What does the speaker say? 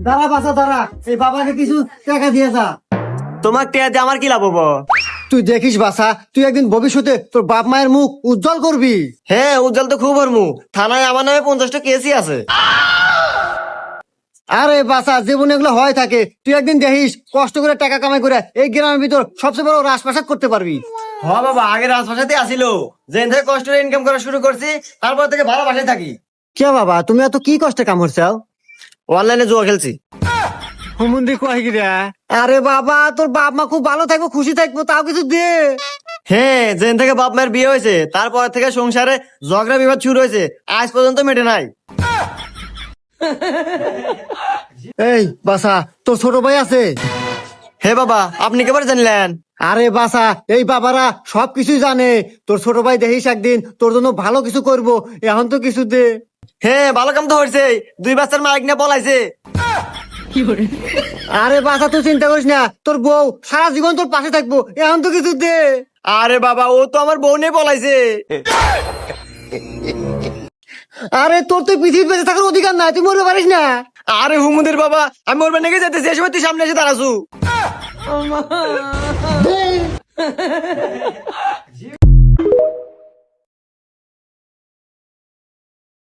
দাঁড়া বাসা দাঁড়া, এই বাবাকে কিছু টাকা দিয়ে যা। তোমার টেয়া দিয়ে আমার কি লাভ হবো? তুই দেখিস বাসা, তুই একদিন ভবিষ্যতে তোর বাপ মায়ের মুখ উজ্জ্বল করবি। হ্যাঁ, উজ্জ্বল তো খুব হরমু। থানায় আমার নামে 50টা কেসই আছে। আরে বাসা, জীবনে এগুলো হয় থাকে। তুই একদিন দেখিস কষ্ট করে টাকা কামাই করে এই গ্রামের ভিতর সবচেয়ে বড় রাজপ্রাসাদ করতে পারবি। হ বাবা, আগে রাজভাষাতে আসিল, যেদিন থেকে কষ্ট করে ইনকাম করা শুরু করছি তারপর থেকে ভালো বাসায় থাকি। কে বাবা, তুমি এত কি কষ্টে কাম করছাও? অনলাইনে জুয়া খেলছি। হুমুন্দি কয় গিরা? আরে বাবা, তোর বাপ মা খুব ভালো থাকবো, খুশি থাকবো, তাও কিছু দে। হ্যাঁ, যেদিন থেকে বাপ মায়ের বিয়ে হয়েছে তারপর থেকে সংসারে ঝগড়া বিবাদ শুরু হয়েছে, আজ পর্যন্ত মেটে নাই। এই বাসা, তোর ছোট ভাই আছে? হে বাবা, আপনি কেবার জানলেন? আরে বাসা, এই বাবারা সবকিছুই জানে। তোর ছোট ভাই দেখিস একদিন তোর জন্য ভালো কিছু করব, এখন তো কিছু দে। হ্যাঁ, ভালো কাম তো হয়েছে, 2 বাচ্চার মালিক নিয়ে পলাইছে। আরে বাসা, তুই চিন্তা করিস না, তোর বউ সারা জীবন তোর পাশে থাকবো, এখন তো কিছু দে। আরে বাবা, ও তো আমার বউ নিয়ে পলাইছে। আরে তোর তো পৃথিবীতে বেঁচে থাকার অধিকার নাই, তুই মরতে পারিস না। আরে হুমুদের বাবা, আমি মরবে নাকি যেতেছি, এই সময় তুই সামনে এসে দাঁড়াছু।